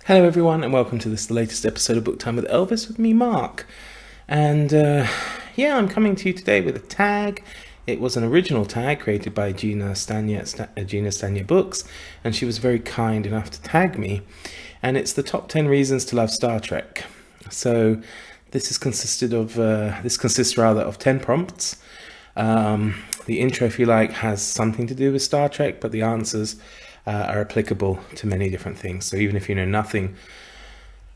Hello everyone and welcome to the latest episode of Book Time with Elvis with me, Mark. And I'm coming to you today with a tag. It was an original tag created by Gina Stanyer, Gina Stanyer Books, and she was very kind enough to tag me. And it's the top 10 reasons to love Star Trek. So this consists of 10 prompts. The intro, if you like, has something to do with Star Trek, but the answers are applicable to many different things. So even if you know nothing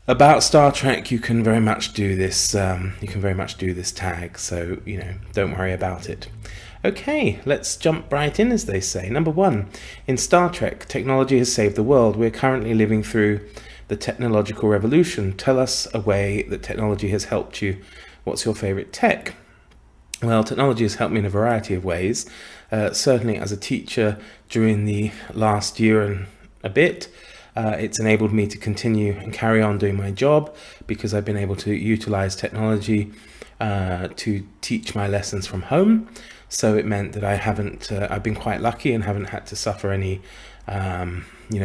about Star Trek, you can very much do this. Tag. So don't worry about it. Okay, let's jump right in, as they say. Number 1, in Star Trek, technology has saved the world. We're currently living through the technological revolution. Tell us a way that technology has helped you. What's your favorite tech? Well, technology has helped me in a variety of ways. Certainly as a teacher during the last year and a bit, it's enabled me to continue and carry on doing my job because I've been able to utilize technology to teach my lessons from home. So it meant that I've been quite lucky and haven't had to suffer any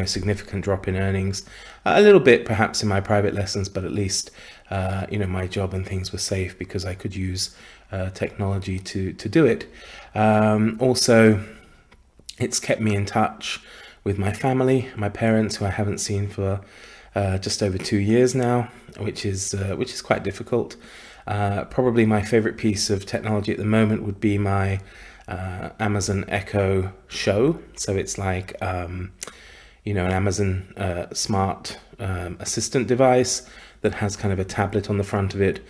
significant drop in earnings. A little bit perhaps in my private lessons, but at least my job and things were safe because I could use technology to do it. Also, it's kept me in touch with my family, my parents, who I haven't seen for just over 2 years now, which is quite difficult. Probably my favorite piece of technology at the moment would be my Amazon Echo Show. So it's like an Amazon smart assistant device that has kind of a tablet on the front of it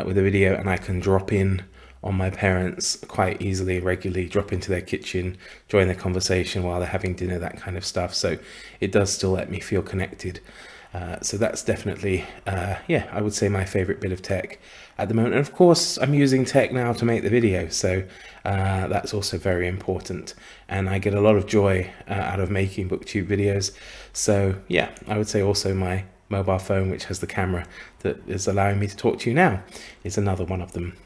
with a video, and I can drop in on my parents quite easily, regularly, drop into their kitchen, join their conversation while they're having dinner, that kind of stuff. So it does still let me feel connected. So that's definitely, I would say my favorite bit of tech at the moment. And of course, I'm using tech now to make the video. So that's also very important. And I get a lot of joy out of making BookTube videos. So yeah, I would say also my mobile phone, which has the camera that is allowing me to talk to you now, is another one of them.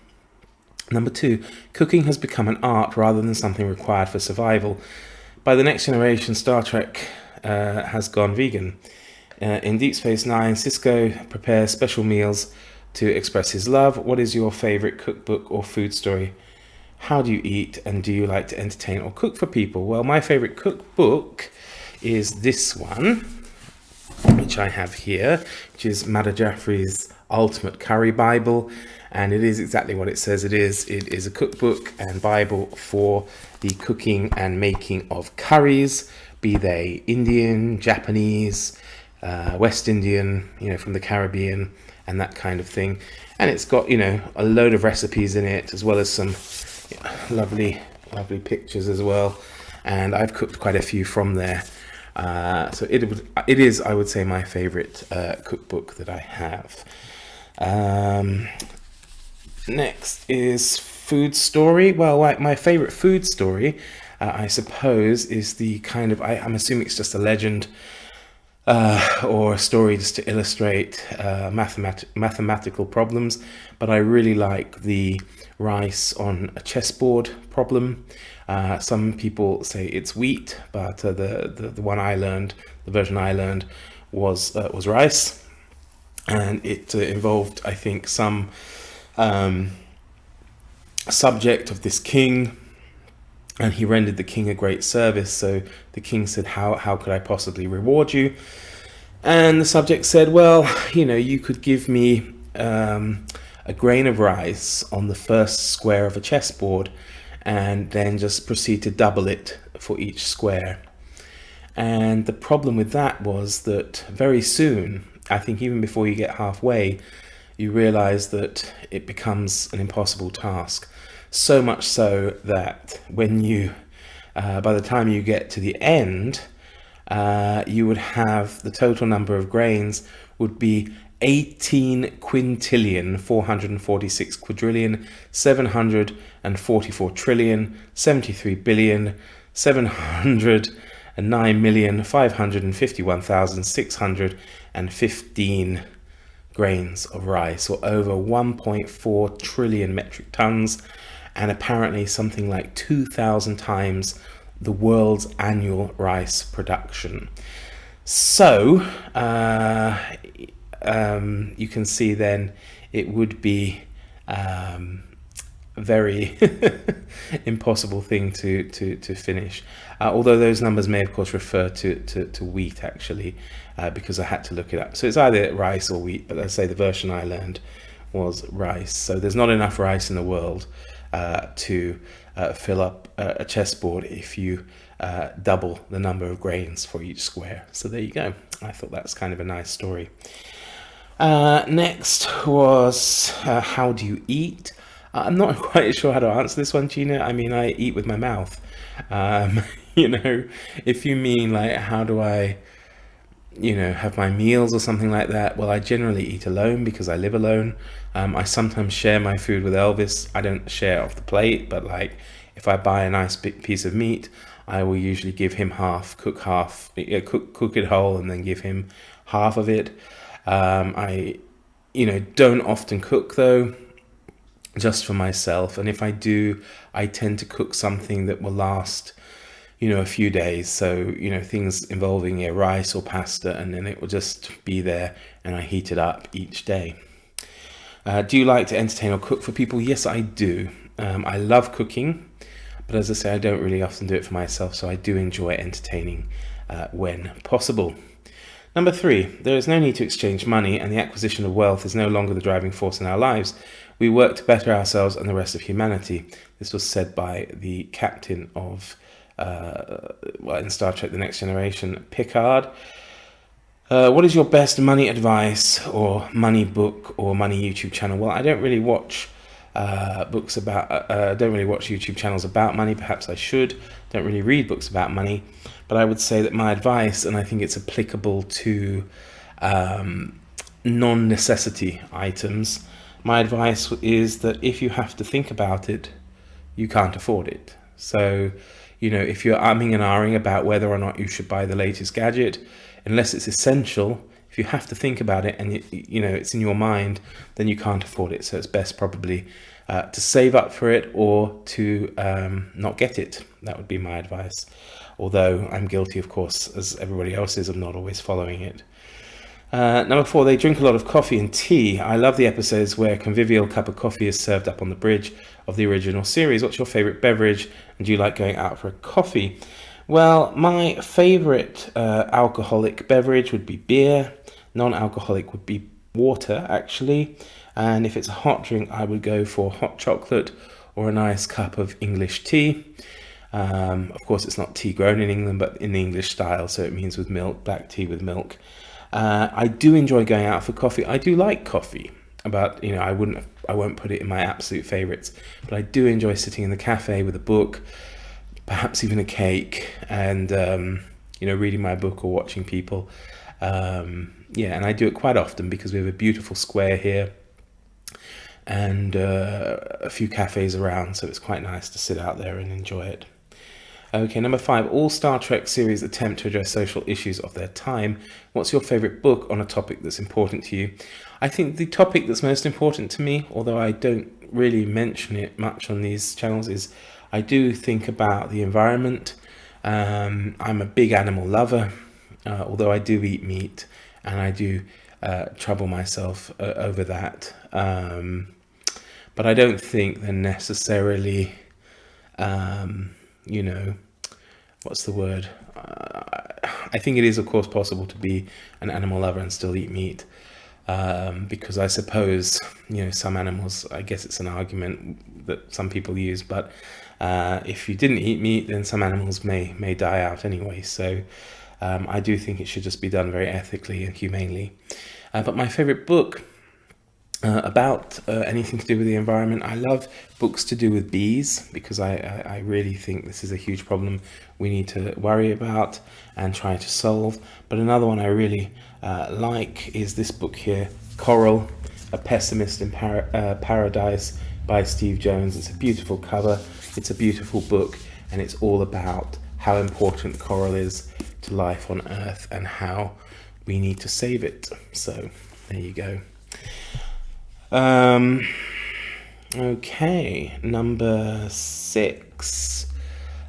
Number 2, cooking has become an art rather than something required for survival. By the next generation, Star Trek has gone vegan. In Deep Space Nine, Sisco prepares special meals to express his love. What is your favorite cookbook or food story? How do you eat, and do you like to entertain or cook for people? Well, my favorite cookbook is this one, which I have here, which is Madhur Jaffrey's Ultimate Curry Bible. And it is exactly what it says it is. It is a cookbook and Bible for the cooking and making of curries, be they Indian, Japanese, West Indian, from the Caribbean and that kind of thing. And it's got, a load of recipes in it, as well as some lovely pictures as well. And I've cooked quite a few from there. So it is, I would say, my favorite cookbook that I have. Next is food story. Well, my favorite food story, I suppose, is the kind of, I'm assuming it's just a legend or a story just to illustrate mathematical problems. But I really like the rice on a chessboard problem. Some people say it's wheat, but the one I learned, the version I learned, was rice, and it involved, I think, some subject of this king, and he rendered the king a great service. So the king said, how could I possibly reward you? And the subject said, well, you could give me a grain of rice on the first square of a chessboard, and then just proceed to double it for each square. And the problem with that was that very soon, I think even before you get halfway, you realize that it becomes an impossible task. So much so that when you, by the time you get to the end, you would have the total number of grains would be 18 quintillion, 446 quadrillion, 744 trillion, 73 billion, 709,551,615 grains of rice, or over 1.4 trillion metric tons, and apparently something like 2,000 times the world's annual rice production. So you can see then it would be very impossible thing to finish. Although those numbers may of course refer to wheat actually, because I had to look it up. So it's either rice or wheat, but let's say the version I learned was rice. So there's not enough rice in the world to fill up a chessboard if you double the number of grains for each square. So there you go. I thought that's kind of a nice story. Next was how do you eat? I'm not quite sure how to answer this one, Gina. I mean, I eat with my mouth. If you mean like how do I have my meals or something like that, well, I generally eat alone because I live alone. I sometimes share my food with Elvis. I don't share off the plate, but like if I buy a nice big piece of meat, I will usually give him half, cook it whole, and then give him half of it. I don't often cook though, just for myself, and if I do, I tend to cook something that will last a few days. So things involving rice or pasta, and then it will just be there and I heat it up each day. Do you like to entertain or cook for people? Yes, I do. I love cooking, but as I say, I don't really often do it for myself, so I do enjoy entertaining when possible. Number 3, there is no need to exchange money, and the acquisition of wealth is no longer the driving force in our lives. We work to better ourselves and the rest of humanity. This was said by the captain of in Star Trek The Next Generation, Picard. What is your best money advice or money book or money YouTube channel? Well, I don't really watch don't really watch YouTube channels about money. Perhaps I should. Don't really read books about money, but I would say that my advice, and I think it's applicable to non-necessity items, my advice is that if you have to think about it, you can't afford it. So if you're umming and ahhing about whether or not you should buy the latest gadget, unless it's essential, if you have to think about it and it's in your mind, then you can't afford it. So it's best probably to save up for it or to not get it. That would be my advice. Although I'm guilty, of course, as everybody else is, of not always following it. Number 4, they drink a lot of coffee and tea. I love the episodes where a convivial cup of coffee is served up on the bridge of the original series. What's your favourite beverage, and do you like going out for a coffee? Well, my favourite alcoholic beverage would be beer. Non-alcoholic would be water, actually. And if it's a hot drink, I would go for hot chocolate or a nice cup of English tea. Of course, it's not tea grown in England, but in the English style, so it means with milk, black tea with milk. I do enjoy going out for coffee. I do like coffee, but I won't put it in my absolute favorites. But I do enjoy sitting in the cafe with a book, perhaps even a cake, and reading my book or watching people. And I do it quite often because we have a beautiful square here and a few cafes around, so it's quite nice to sit out there and enjoy it. Okay, number 5, all Star Trek series attempt to address social issues of their time. What's your favourite book on a topic that's important to you? I think the topic that's most important to me, although I don't really mention it much on these channels, is I do think about the environment. I'm a big animal lover, although I do eat meat, and I do trouble myself over that. But I don't think they're necessarily... what's the word? I think it is, of course, possible to be an animal lover and still eat meat, because I suppose, some animals, I guess it's an argument that some people use, but if you didn't eat meat, then some animals may die out anyway. So I do think it should just be done very ethically and humanely. But my favorite book about anything to do with the environment, I love books to do with bees, because I really think this is a huge problem we need to worry about and try to solve. But another one I really like is this book here, Coral, A Pessimist in Paradise by Steve Jones. It's a beautiful cover, it's a beautiful book, and it's all about how important coral is to life on Earth and how we need to save it. So there you go. Okay, number 6.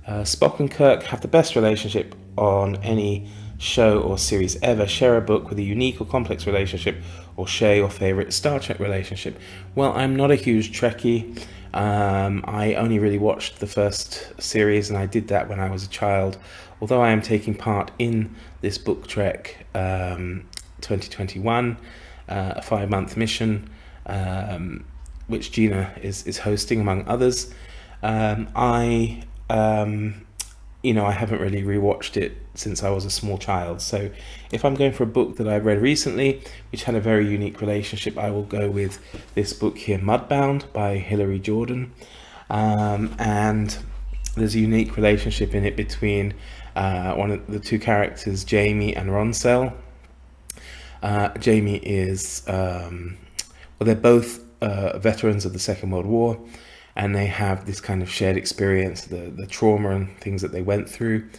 Spock and Kirk have the best relationship on any show or series ever. Share a book with a unique or complex relationship, or share your favorite Star Trek relationship. Well, I'm not a huge Trekkie. I only really watched the first series, and I did that when I was a child. Although I am taking part in this BookTrek 2021, a 5-month mission, which Gina is hosting among others. I haven't really rewatched it since I was a small child. So if I'm going for a book that I've read recently, which had a very unique relationship, I will go with this book here, Mudbound by Hilary Jordan. And there's a unique relationship in it between one of the two characters, Jamie and Ronsel. Jamie is, they're both veterans of the Second World War, and they have this kind of shared experience, the trauma and things that they went through.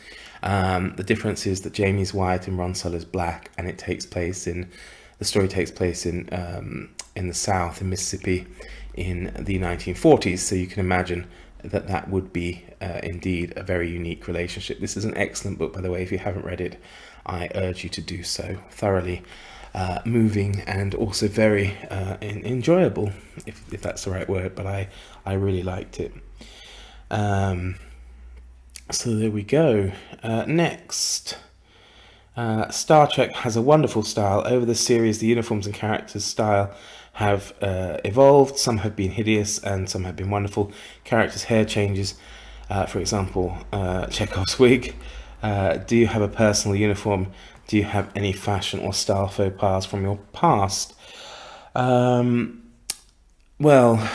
The difference is that Jamie's white and Ronsel is black, and the story takes place in the South, in Mississippi, in the 1940s. So you can imagine that would be indeed a very unique relationship. This is an excellent book, by the way. If you haven't read it, I urge you to do so. Thoroughly moving and also very enjoyable, if that's the right word, but I really liked it. So there we go. Next, Star Trek has a wonderful style. Over the series, the uniforms and characters' style have evolved. Some have been hideous and some have been wonderful. Characters' hair changes, for example, Chekhov's wig. Do you have a personal uniform? Do you have any fashion or style faux pas from your past? Well,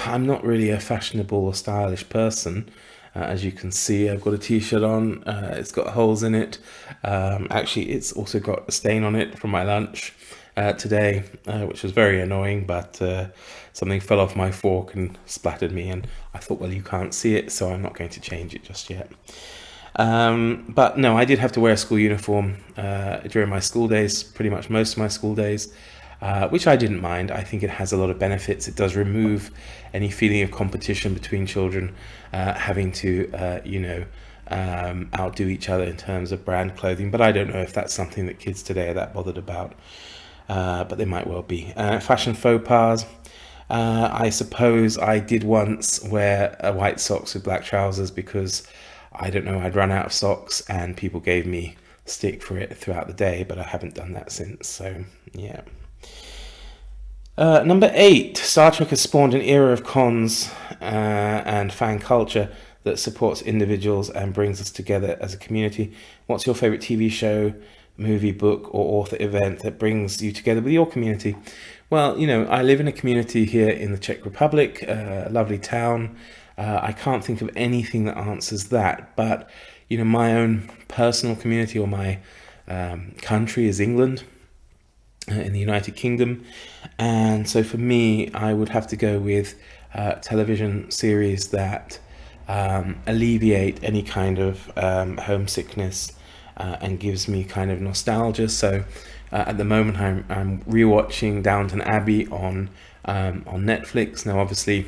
I'm not really a fashionable or stylish person. As you can see, I've got a t-shirt on. It's got holes in it. Actually, it's also got a stain on it from my lunch today, which was very annoying, but something fell off my fork and splattered me, and I thought, well, you can't see it, so I'm not going to change it just yet. But no, I did have to wear a school uniform during my school days, pretty much most of my school days, which I didn't mind. I think it has a lot of benefits. It does remove any feeling of competition between children, having to, outdo each other in terms of brand clothing. But I don't know if that's something that kids today are that bothered about, but they might well be. Fashion faux pas. I suppose I did once wear white socks with black trousers because, I don't know, I'd run out of socks and people gave me stick for it throughout the day, but I haven't done that since, so yeah. Number 8, Star Trek has spawned an era of cons and fan culture that supports individuals and brings us together as a community. What's your favorite TV show, movie, book, or author event that brings you together with your community? Well, I live in a community here in the Czech Republic, a lovely town. I can't think of anything that answers that, but my own personal community, or my country, is England, in the United Kingdom, and so for me, I would have to go with television series that alleviate any kind of homesickness and gives me kind of nostalgia. So at the moment, I'm rewatching Downton Abbey on Netflix. Now, obviously,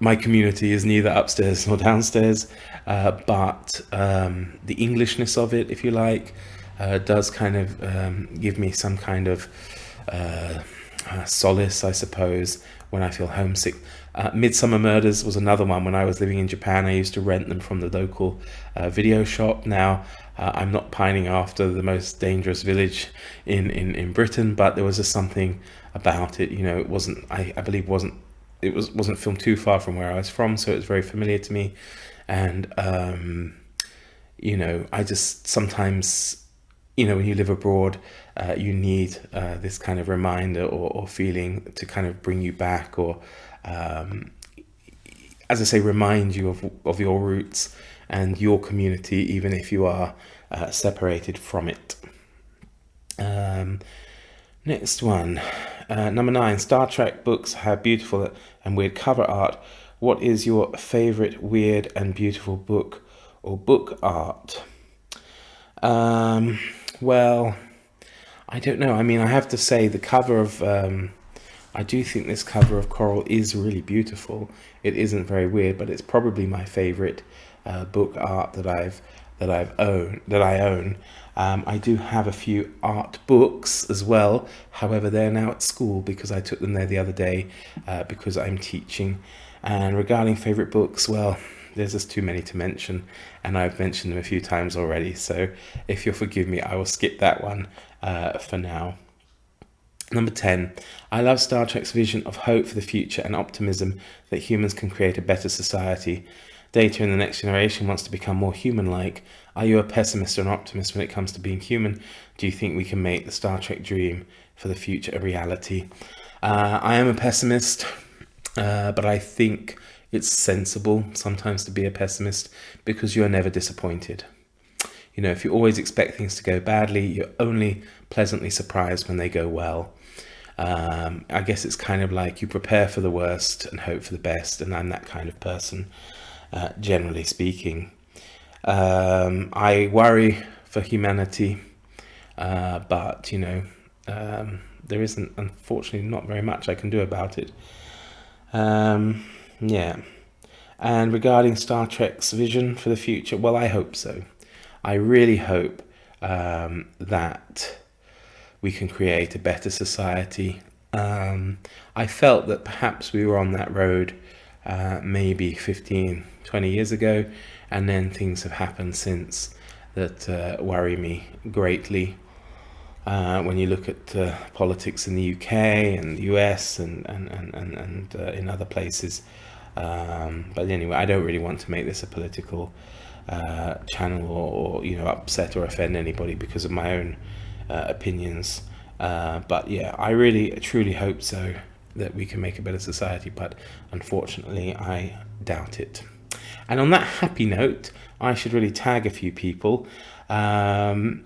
my community is neither upstairs nor downstairs, but the Englishness of it, if you like, does kind of give me some kind of solace, I suppose, when I feel homesick. Midsummer Murders was another one. When I was living in Japan, I used to rent them from the local video shop. Now, I'm not pining after the most dangerous village in Britain, but there was just something about it. It wasn't, I believe, wasn't filmed too far from where I was from, so it was very familiar to me. And I just sometimes, when you live abroad, you need this kind of reminder or feeling to kind of bring you back, or as I say, remind you of your roots and your community, even if you are separated from it. Next one, number 9, Star Trek books have beautiful and weird cover art. What is your favorite weird and beautiful book or book art? Well, I don't know. I mean, I have to say the cover of, I do think this cover of Coral is really beautiful. It isn't very weird, but it's probably my favorite book art that I own. I do have a few art books as well. However, they're now at school because I took them there the other day because I'm teaching. And regarding favourite books, well, there's just too many to mention, and I've mentioned them a few times already. So if you'll forgive me, I will skip that one for now. Number 10, I love Star Trek's vision of hope for the future and optimism that humans can create a better society. Data in the next generation wants to become more human-like. Are you a pessimist or an optimist when it comes to being human? Do you think we can make the Star Trek dream for the future a reality? I am a pessimist, but I think it's sensible sometimes to be a pessimist because you are never disappointed. You know, if you always expect things to go badly, you're only pleasantly surprised when they go well. I guess it's kind of like you prepare for the worst and hope for the best, and I'm that kind of person, generally speaking. I worry for humanity, but, you know, there isn't, unfortunately, not very much I can do about it. Yeah. And regarding Star Trek's vision for the future, well, I hope so. I really hope that we can create a better society. I felt that perhaps we were on that road maybe 15, 20 years ago, and then things have happened since that worry me greatly. When you look at politics in the UK and the US and in other places. But anyway, I don't really want to make this a political channel or you know, upset or offend anybody because of my own opinions. But yeah, I really truly hope so, that we can make a better society, but unfortunately I doubt it. And on that happy note, I should really tag a few people. I'm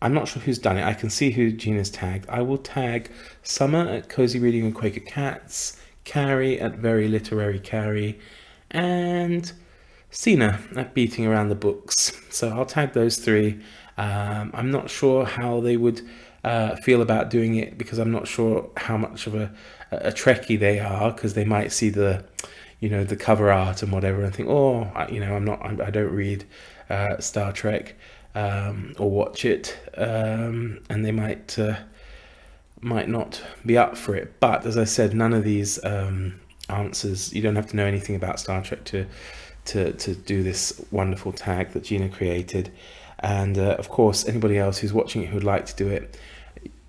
not sure who's done it. I can see who Gina's tagged. I will tag Summer at Cozy Reading with Quaker Cats, Carrie at Very Literary Carrie, and Sina at Beating Around the Books. So I'll tag those three. I'm not sure how they would feel about doing it, because I'm not sure how much of a Trekkie they are, because they might see the, you know, the cover art and whatever and think, oh, I don't read Star Trek or watch it, and they might not be up for it. But as I said, none of these answers, you don't have to know anything about Star Trek to do this wonderful tag that Gina created. And of course, anybody else who's watching it who would like to do it,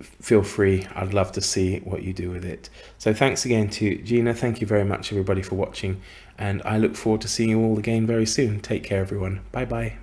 feel free. I'd love to see what you do with it. So thanks again to Gina. Thank you very much, everybody, for watching, and I look forward to seeing you all again very soon. Take care, everyone. Bye bye.